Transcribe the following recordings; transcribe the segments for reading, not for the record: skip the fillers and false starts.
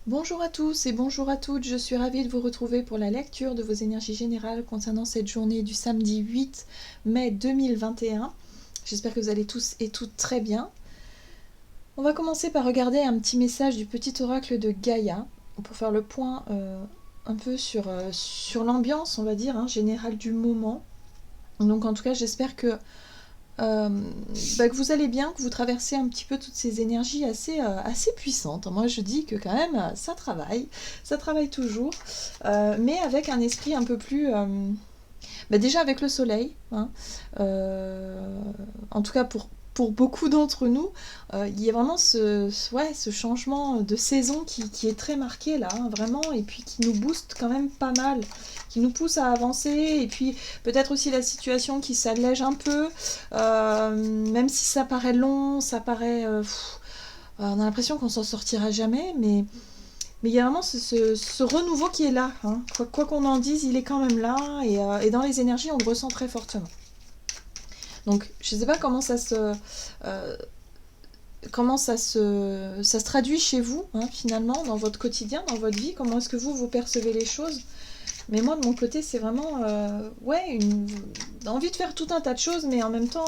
Bonjour à tous et bonjour à toutes, je suis ravie de vous retrouver pour la lecture de vos énergies générales concernant cette journée du samedi 8 mai 2021. J'espère que vous allez tous et toutes très bien. On va commencer par regarder un petit message du petit oracle de Gaïa pour faire le point un peu sur l'ambiance, on va dire, générale du moment. Donc en tout cas, j'espère que vous allez bien, que vous traversez un petit peu toutes ces énergies assez puissantes. Moi je dis que quand même ça travaille toujours, mais avec un esprit un peu plus... déjà avec le soleil, en tout cas pour beaucoup d'entre nous, il y a vraiment ce changement de saison qui est très marqué là, vraiment, et puis qui nous booste quand même pas mal, qui nous pousse à avancer, et puis peut-être aussi la situation qui s'allège un peu, même si ça paraît long, ça paraît... on a l'impression qu'on s'en sortira jamais, mais il y a vraiment ce renouveau qui est là. Quoi qu'on en dise, il est quand même là, et dans les énergies, on le ressent très fortement. Donc, je ne sais pas ça se traduit chez vous, finalement, dans votre quotidien, dans votre vie. Comment est-ce que vous percevez les choses? Mais moi, de mon côté, c'est vraiment une envie de faire tout un tas de choses, mais en même temps,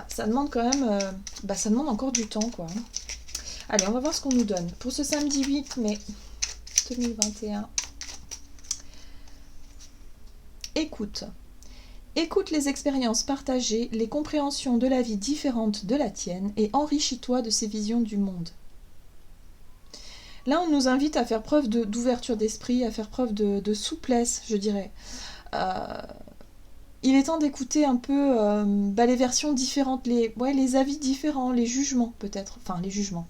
ça demande quand même... ça demande encore du temps, quoi. Allez, on va voir ce qu'on nous donne. Pour ce samedi 8 mai 2021. Écoute. Écoute les expériences partagées, les compréhensions de la vie différentes de la tienne et enrichis-toi de ces visions du monde. Là, on nous invite à faire preuve d'ouverture d'esprit, à faire preuve de souplesse, je dirais. Il est temps d'écouter un peu les versions différentes, les avis différents, les jugements peut-être. Enfin, les jugements.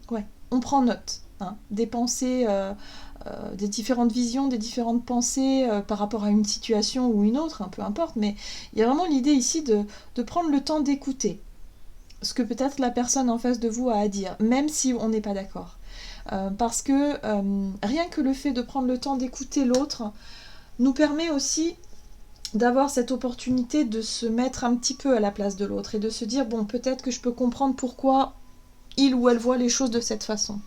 Ouais, on prend note des pensées... des différentes visions, des différentes pensées par rapport à une situation ou une autre, peu importe, mais il y a vraiment l'idée ici de prendre le temps d'écouter ce que peut-être la personne en face de vous a à dire, même si on n'est pas d'accord. Parce que rien que le fait de prendre le temps d'écouter l'autre nous permet aussi d'avoir cette opportunité de se mettre un petit peu à la place de l'autre et de se dire, bon, peut-être que je peux comprendre pourquoi il ou elle voit les choses de cette façon.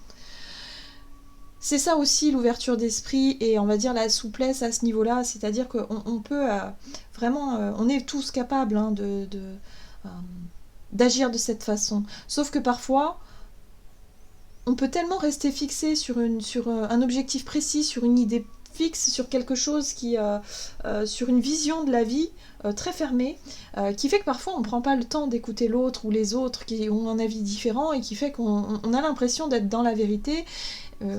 C'est ça aussi l'ouverture d'esprit et on va dire la souplesse à ce niveau-là, c'est-à-dire qu'on peut vraiment, on est tous capables d'agir de cette façon. Sauf que parfois, on peut tellement rester fixé sur un objectif précis, sur une idée fixe, sur quelque chose sur une vision de la vie très fermée, qui fait que parfois on ne prend pas le temps d'écouter l'autre ou les autres qui ont un avis différent et qui fait qu'on a l'impression d'être dans la vérité.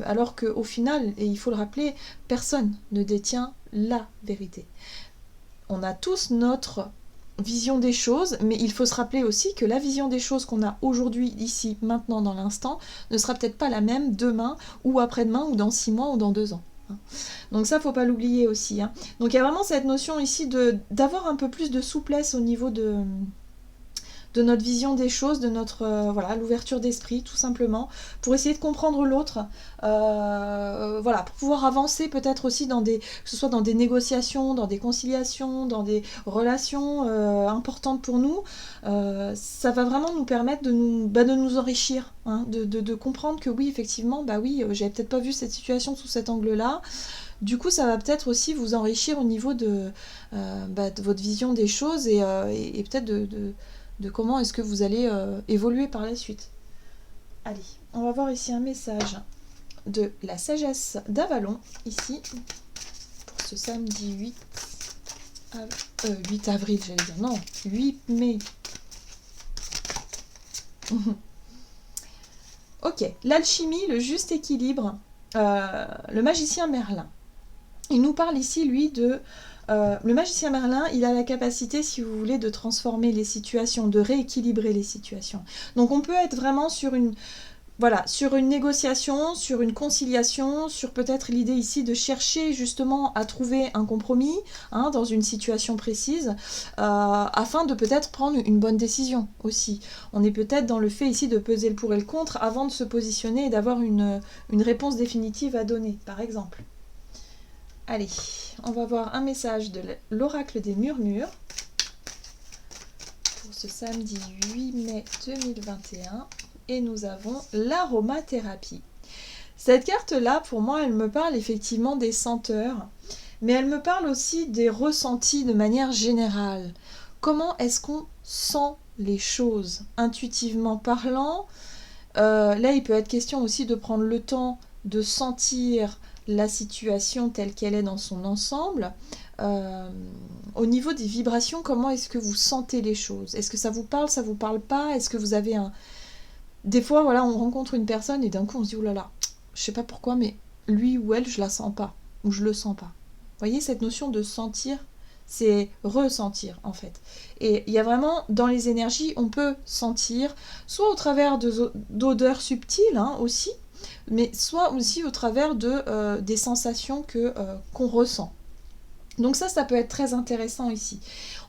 Alors qu'au final, et il faut le rappeler, personne ne détient la vérité. On a tous notre vision des choses, mais il faut se rappeler aussi que la vision des choses qu'on a aujourd'hui, ici, maintenant, dans l'instant, ne sera peut-être pas la même demain, ou après-demain, ou dans 6 mois, ou dans 2 ans. Donc ça, faut pas l'oublier aussi. Donc il y a vraiment cette notion ici d'avoir un peu plus de souplesse au niveau de notre vision des choses, de notre l'ouverture d'esprit tout simplement, pour essayer de comprendre l'autre, pour pouvoir avancer peut-être aussi que ce soit dans des négociations, dans des conciliations, dans des relations importantes pour nous. Ça va vraiment nous permettre de nous enrichir, de comprendre que oui, effectivement, j'avais peut-être pas vu cette situation sous cet angle-là. Du coup, ça va peut-être aussi vous enrichir au niveau de votre vision des choses et peut-être de comment est-ce que vous allez évoluer par la suite. Allez, on va voir ici un message de la sagesse d'Avalon, ici, pour ce samedi 8 avril, j'allais dire, non, 8 mai. Ok, l'alchimie, le juste équilibre, le magicien Merlin. Il nous parle ici, lui, le magicien Merlin, il a la capacité, si vous voulez, de transformer les situations, de rééquilibrer les situations. Donc on peut être vraiment sur une négociation, sur une conciliation, sur peut-être l'idée ici de chercher justement à trouver un compromis dans une situation précise, afin de peut-être prendre une bonne décision aussi. On est peut-être dans le fait ici de peser le pour et le contre avant de se positionner et d'avoir une réponse définitive à donner, par exemple. Allez, on va voir un message de l'oracle des murmures pour ce samedi 8 mai 2021. et nous avons l'aromathérapie. Cette carte-là, pour moi, elle me parle effectivement des senteurs, mais elle me parle aussi des ressentis de manière générale. Comment est-ce qu'on sent les choses, intuitivement parlant? Là, il peut être question aussi de prendre le temps de sentir la situation telle qu'elle est dans son ensemble. Au niveau des vibrations, comment est-ce que vous sentez les choses? Est-ce que ça vous parle pas? Est-ce que vous avez un... Des fois, voilà, on rencontre une personne et d'un coup on se dit, oh là là, je sais pas pourquoi, mais lui ou elle, je la sens pas, ou je le sens pas. Vous voyez, cette notion de sentir, c'est ressentir en fait. Et il y a vraiment, dans les énergies, on peut sentir, soit au travers d'odeurs subtiles hein, aussi, mais soit aussi au travers des sensations qu'on ressent. Donc ça peut être très intéressant ici.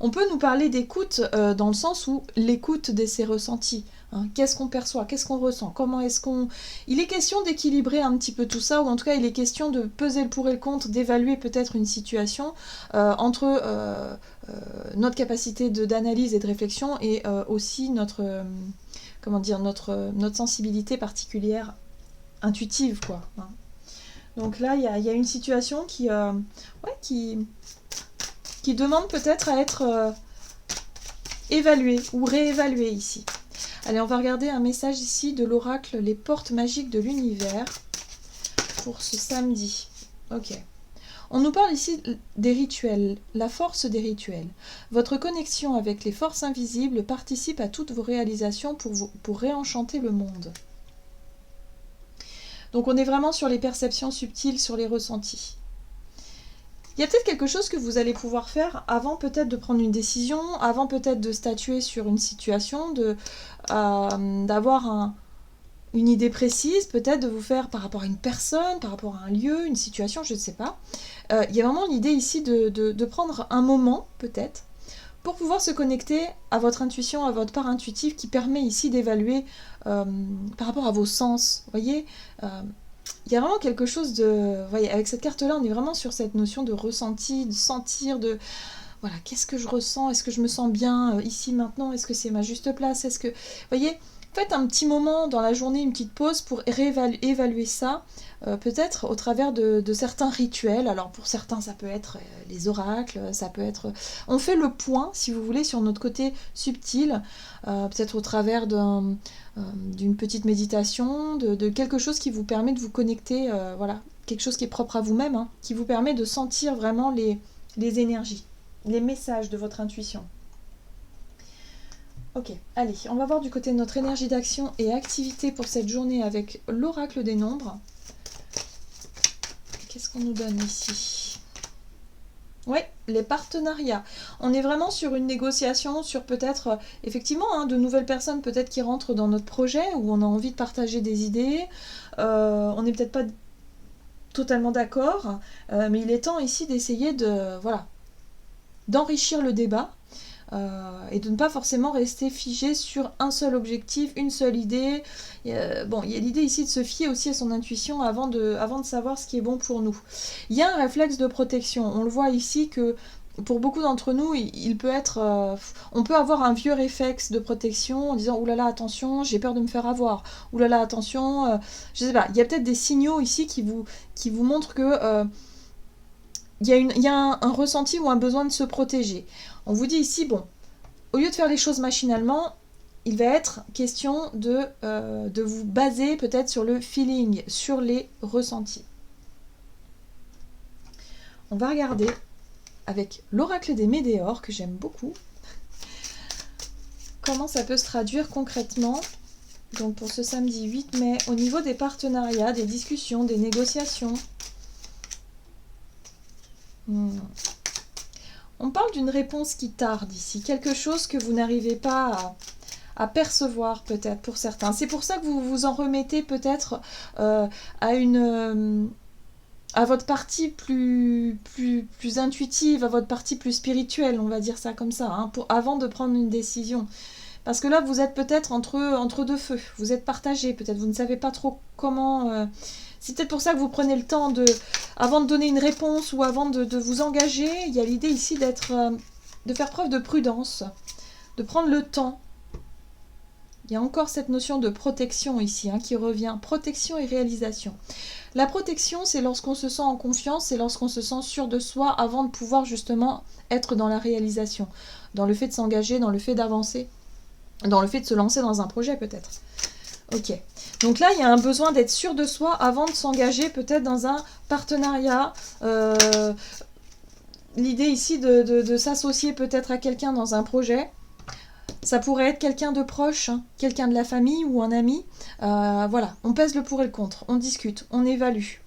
On peut nous parler d'écoute dans le sens où l'écoute de ses ressentis. Hein. Qu'est-ce qu'on perçoit? Qu'est-ce qu'on ressent? Comment est-ce qu'on... Il est question d'équilibrer un petit peu tout ça, ou en tout cas il est question de peser le pour et le contre, d'évaluer peut-être une situation entre notre capacité d'analyse et de réflexion et aussi notre sensibilité particulière intuitive, quoi. Hein. Donc là, il y a une situation qui demande peut-être à être évaluée ou réévaluée ici. Allez, on va regarder un message ici de l'oracle Les Portes Magiques de l'Univers pour ce samedi. Ok. On nous parle ici des rituels, la force des rituels. Votre connexion avec les forces invisibles participe à toutes vos réalisations pour réenchanter le monde. Donc on est vraiment sur les perceptions subtiles, sur les ressentis. Il y a peut-être quelque chose que vous allez pouvoir faire avant peut-être de prendre une décision, avant peut-être de statuer sur une situation, d'avoir une idée précise, peut-être de vous faire par rapport à une personne, par rapport à un lieu, une situation, je ne sais pas. Il y a vraiment l'idée ici de prendre un moment, peut-être, pour pouvoir se connecter à votre intuition, à votre part intuitive qui permet ici d'évaluer par rapport à vos sens. Vous voyez, il y a vraiment quelque chose de... Vous voyez, avec cette carte-là, on est vraiment sur cette notion de ressenti, de sentir, de... Voilà, qu'est-ce que je ressens? Est-ce que je me sens bien ici, maintenant? Est-ce que c'est ma juste place? Est-ce que... Vous voyez, faites un petit moment dans la journée, une petite pause pour évaluer ça, peut-être au travers de certains rituels. Alors pour certains, ça peut être les oracles, ça peut être... On fait le point, si vous voulez, sur notre côté subtil, peut-être au travers d'une petite méditation, de quelque chose qui vous permet de vous connecter, voilà, quelque chose qui est propre à vous-même, hein, qui vous permet de sentir vraiment les énergies, les messages de votre intuition. Ok, allez, on va voir du côté de notre énergie d'action et activité pour cette journée avec l'oracle des nombres. Qu'est-ce qu'on nous donne ici? Oui, les partenariats. On est vraiment sur une négociation, sur peut-être, effectivement, hein, de nouvelles personnes peut-être qui rentrent dans notre projet, où on a envie de partager des idées. On n'est peut-être pas totalement d'accord, mais il est temps ici d'essayer d'enrichir le débat. Et de ne pas forcément rester figé sur un seul objectif, une seule idée. Bon, il y a l'idée ici de se fier aussi à son intuition avant de savoir ce qui est bon pour nous. Il y a un réflexe de protection. On le voit ici que pour beaucoup d'entre nous, il peut être... on peut avoir un vieux réflexe de protection en disant « Oulala, attention, j'ai peur de me faire avoir. Oulala, attention... je sais pas, il y a peut-être des signaux ici qui vous montrent que... il y a un ressenti ou un besoin de se protéger. On vous dit ici, bon, au lieu de faire les choses machinalement, il va être question de vous baser peut-être sur le feeling, sur les ressentis. On va regarder avec l'oracle des météores, que j'aime beaucoup, comment ça peut se traduire concrètement. Donc pour ce samedi 8 mai, au niveau des partenariats, des discussions, des négociations. On parle d'une réponse qui tarde ici, quelque chose que vous n'arrivez pas à percevoir peut-être pour certains. C'est pour ça que vous vous en remettez peut-être à votre partie plus intuitive, à votre partie plus spirituelle, on va dire ça comme ça, hein, avant de prendre une décision. Parce que là, vous êtes peut-être entre deux feux, vous êtes partagé, peut-être vous ne savez pas trop comment... C'est peut-être pour ça que vous prenez le temps avant de donner une réponse ou avant de vous engager, il y a l'idée ici de faire preuve de prudence, de prendre le temps Il y a encore cette notion de protection ici qui revient. Protection et réalisation. La protection, c'est lorsqu'on se sent en confiance, c'est lorsqu'on se sent sûr de soi avant de pouvoir justement être dans la réalisation, dans le fait de s'engager, dans le fait d'avancer, dans le fait de se lancer dans un projet peut-être. Ok. Donc là, il y a un besoin d'être sûr de soi avant de s'engager peut-être dans un partenariat. L'idée ici de s'associer peut-être à quelqu'un dans un projet. Ça pourrait être quelqu'un de proche, quelqu'un de la famille ou un ami. Voilà, on pèse le pour et le contre, on discute, on évalue.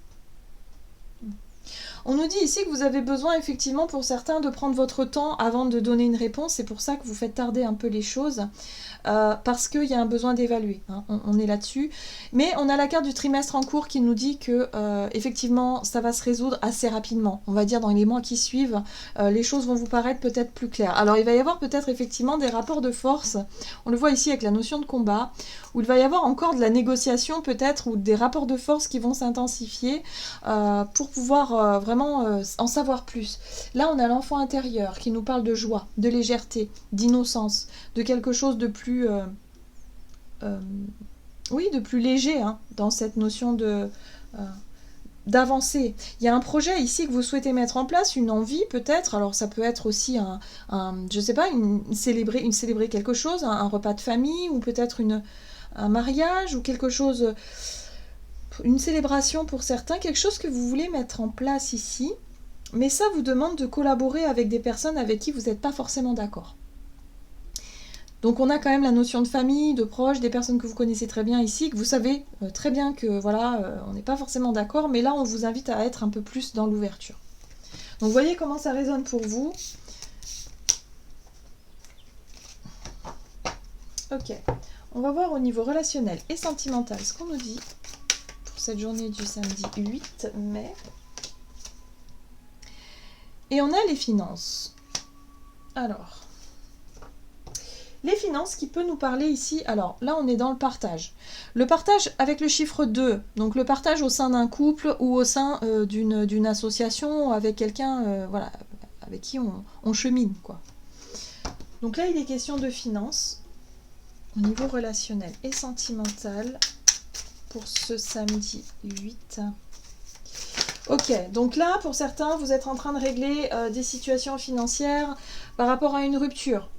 On nous dit ici que vous avez besoin effectivement pour certains de prendre votre temps avant de donner une réponse. C'est pour ça que vous faites tarder un peu les choses. Parce qu'il y a un besoin d'évaluer, on est là-dessus. Mais on a la carte du trimestre en cours qui nous dit que effectivement ça va se résoudre assez rapidement. On va dire dans les mois qui suivent, les choses vont vous paraître peut-être plus claires. Alors il va y avoir peut-être effectivement des rapports de force, on le voit ici avec la notion de combat, où il va y avoir encore de la négociation peut-être, ou des rapports de force qui vont s'intensifier pour pouvoir vraiment en savoir plus. Là on a l'enfant intérieur qui nous parle de joie, de légèreté, d'innocence, de quelque chose de plus de plus léger dans cette notion d'avancer. Il y a un projet ici que vous souhaitez mettre en place, une envie peut-être, alors ça peut être aussi je sais pas, célébrer quelque chose, un repas de famille, ou peut-être un mariage, ou quelque chose, une célébration pour certains, quelque chose que vous voulez mettre en place ici, mais ça vous demande de collaborer avec des personnes avec qui vous n'êtes pas forcément d'accord. Donc on a quand même la notion de famille, de proches, des personnes que vous connaissez très bien ici, que vous savez très bien que voilà, on n'est pas forcément d'accord, mais là on vous invite à être un peu plus dans l'ouverture. Donc vous voyez comment ça résonne pour vous. Ok, on va voir au niveau relationnel et sentimental ce qu'on nous dit pour cette journée du samedi 8 mai. Et on a les finances. Alors... les finances qui peut nous parler ici, alors là on est dans le partage. Le partage avec le chiffre 2, donc le partage au sein d'un couple ou au sein d'une association avec quelqu'un voilà, avec qui on chemine, quoi. Donc là il est question de finances au niveau relationnel et sentimental pour ce samedi 8. Ok, donc là pour certains vous êtes en train de régler des situations financières par rapport à une rupture,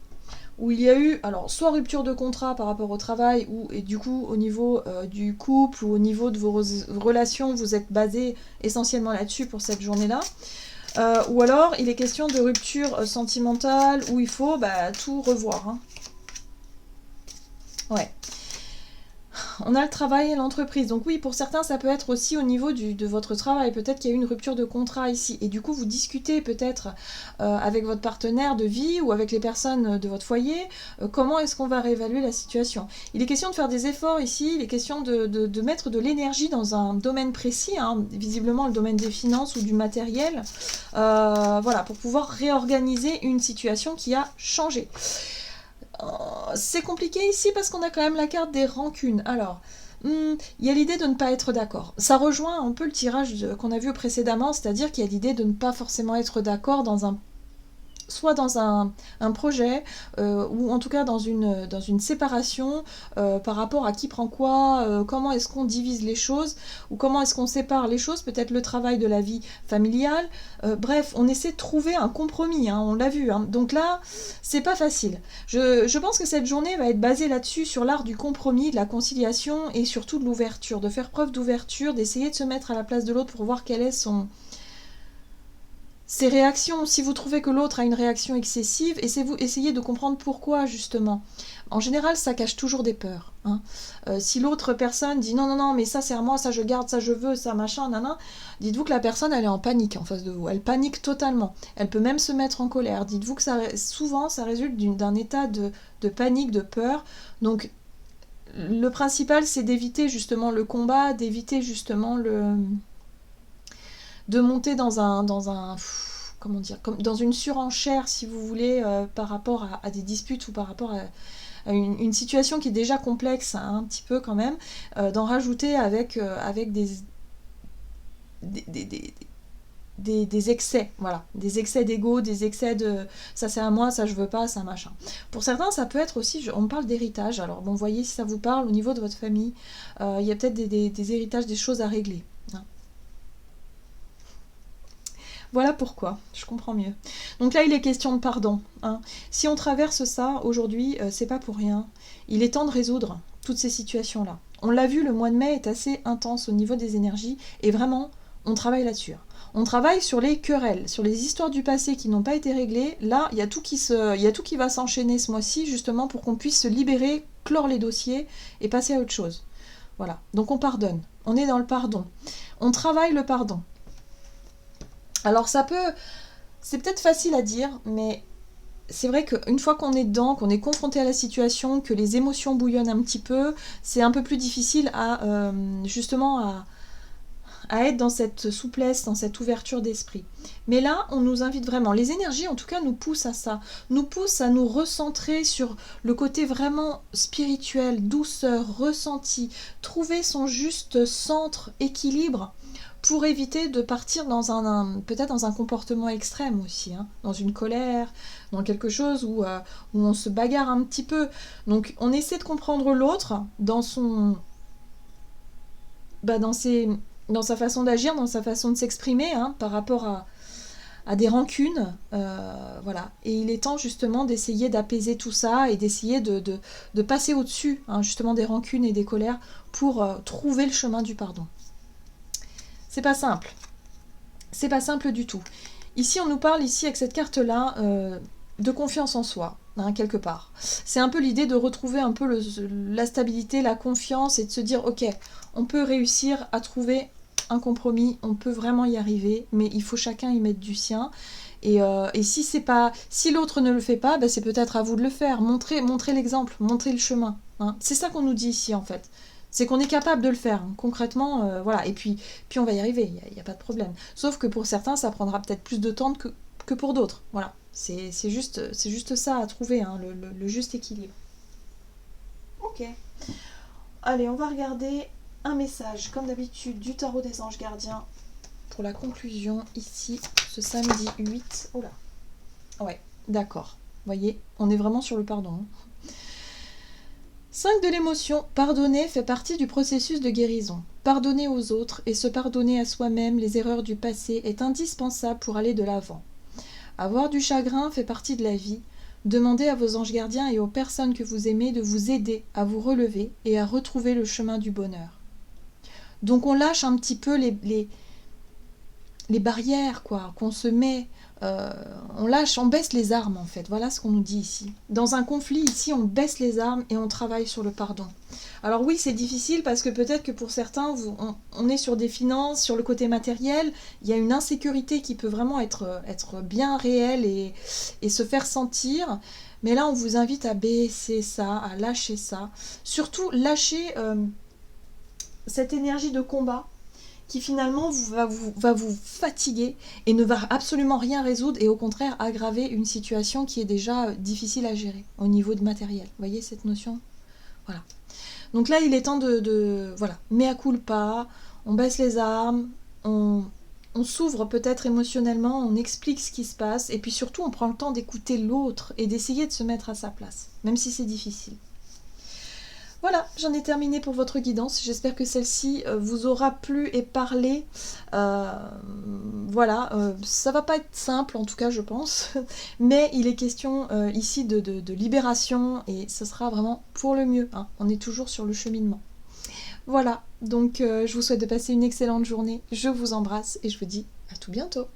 où il y a eu, alors, soit rupture de contrat par rapport au travail, et du coup, au niveau du couple ou au niveau de vos relations, vous êtes basé essentiellement là-dessus pour cette journée-là. Ou alors, il est question de rupture sentimentale, où il faut tout revoir. Ouais. On a le travail et l'entreprise. Donc oui, pour certains, ça peut être aussi au niveau de votre travail. Peut-être qu'il y a eu une rupture de contrat ici. Et du coup, vous discutez peut-être avec votre partenaire de vie ou avec les personnes de votre foyer. Comment est-ce qu'on va réévaluer la situation? Il est question de faire des efforts ici. Il est question de mettre de l'énergie dans un domaine précis. Visiblement, le domaine des finances ou du matériel. Voilà, pour pouvoir réorganiser une situation qui a changé. C'est compliqué ici parce qu'on a quand même la carte des rancunes. Alors, il y a l'idée de ne pas être d'accord. Ça rejoint un peu le tirage qu'on a vu précédemment, c'est-à-dire qu'il y a l'idée de ne pas forcément être d'accord soit dans un projet, ou en tout cas dans une séparation par rapport à qui prend quoi, comment est-ce qu'on divise les choses, ou comment est-ce qu'on sépare les choses, peut-être le travail de la vie familiale. Bref, on essaie de trouver un compromis, on l'a vu. Donc là, c'est pas facile. Je pense que cette journée va être basée là-dessus, sur l'art du compromis, de la conciliation et surtout de l'ouverture, de faire preuve d'ouverture, d'essayer de se mettre à la place de l'autre pour voir quel est ses réactions. Si vous trouvez que l'autre a une réaction excessive, essayez de comprendre pourquoi, justement. En général, ça cache toujours des peurs. Si l'autre personne dit non, mais ça c'est à moi, ça je garde, ça je veux, ça machin, nanan, dites-vous que la personne elle est en panique en face de vous. Elle panique totalement. Elle peut même se mettre en colère. Dites-vous que souvent ça résulte d'un état de panique, de peur. Donc le principal c'est d'éviter justement le combat, d'éviter justement de monter comment dire, comme dans une surenchère, si vous voulez, par rapport à des disputes ou par rapport à une situation qui est déjà complexe, un petit peu quand même, d'en rajouter avec des excès, voilà, des excès d'ego, des excès de ça c'est à moi, ça je veux pas, ça machin. Pour certains, ça peut être aussi, on parle d'héritage, alors bon, voyez si ça vous parle au niveau de votre famille, il y a peut-être des héritages, des choses à régler. Hein. Voilà pourquoi, je comprends mieux. Donc là, il est question de pardon. Hein. Si on traverse ça aujourd'hui, c'est pas pour rien. Il est temps de résoudre toutes ces situations-là. On l'a vu, le mois de mai est assez intense au niveau des énergies, et vraiment, on travaille là-dessus. On travaille sur les querelles, sur les histoires du passé qui n'ont pas été réglées. Là, il y a tout qui va s'enchaîner ce mois-ci, justement, pour qu'on puisse se libérer, clore les dossiers et passer à autre chose. Voilà. Donc on pardonne. On est dans le pardon. On travaille le pardon. Alors c'est peut-être facile à dire, mais c'est vrai qu'une fois qu'on est dedans, qu'on est confronté à la situation, que les émotions bouillonnent un petit peu, c'est un peu plus difficile justement à être dans cette souplesse, dans cette ouverture d'esprit. Mais là, on nous invite vraiment, les énergies en tout cas nous poussent à ça, nous poussent à nous recentrer sur le côté vraiment spirituel, douceur, ressenti, trouver son juste centre, équilibre, pour éviter de partir peut-être dans un comportement extrême aussi, hein, dans une colère, dans quelque chose où on se bagarre un petit peu. Donc on essaie de comprendre l'autre dans dans sa façon d'agir, dans sa façon de s'exprimer, hein, par rapport à des rancunes, voilà. Et il est temps justement d'essayer d'apaiser tout ça et d'essayer de passer au-dessus, hein, justement des rancunes et des colères pour trouver le chemin du pardon. C'est pas simple. C'est pas simple du tout. Ici, on nous parle ici avec cette carte-là de confiance en soi, hein, quelque part. C'est un peu l'idée de retrouver un peu la stabilité, la confiance et de se dire, ok, on peut réussir à trouver un compromis, on peut vraiment y arriver, mais il faut chacun y mettre du sien. Et si l'autre ne le fait pas, c'est peut-être à vous de le faire. Montrer l'exemple, montrer le chemin. Hein. C'est ça qu'on nous dit ici en fait. C'est qu'on est capable de le faire, hein. Concrètement, voilà. Et puis on va y arriver, il n'y a pas de problème. Sauf que pour certains, ça prendra peut-être plus de temps que pour d'autres. Voilà. C'est juste ça à trouver, hein, le juste équilibre. Ok. Allez, on va regarder un message, comme d'habitude, du tarot des anges gardiens pour la conclusion ici, ce samedi 8. Oh là. Ouais, d'accord. Vous voyez, on est vraiment sur le pardon. Hein. 5 de l'émotion, pardonner fait partie du processus de guérison. Pardonner aux autres et se pardonner à soi-même les erreurs du passé est indispensable pour aller de l'avant. Avoir du chagrin fait partie de la vie. Demandez à vos anges gardiens et aux personnes que vous aimez de vous aider à vous relever et à retrouver le chemin du bonheur. Donc on lâche un petit peu les barrières quoi, qu'on se met, on baisse les armes en fait, voilà ce qu'on nous dit ici. Dans un conflit ici, on baisse les armes et on travaille sur le pardon. Alors oui, c'est difficile parce que peut-être que pour certains, on est sur des finances, sur le côté matériel, il y a une insécurité qui peut vraiment être bien réelle et se faire sentir. Mais là, on vous invite à baisser ça, à lâcher ça. Surtout, lâcher cette énergie de combat qui finalement va vous fatiguer et ne va absolument rien résoudre et au contraire aggraver une situation qui est déjà difficile à gérer au niveau de matériel. Vous voyez cette notion ? Voilà. Donc là, il est temps voilà, mea culpa, on baisse les armes, on s'ouvre peut-être émotionnellement, on explique ce qui se passe et puis surtout on prend le temps d'écouter l'autre et d'essayer de se mettre à sa place, même si c'est difficile. Voilà, j'en ai terminé pour votre guidance. J'espère que celle-ci vous aura plu et parlé. Voilà, ça va pas être simple en tout cas je pense, mais il est question ici de libération et ce sera vraiment pour le mieux. Hein. On est toujours sur le cheminement. Voilà, donc je vous souhaite de passer une excellente journée. Je vous embrasse et je vous dis à tout bientôt.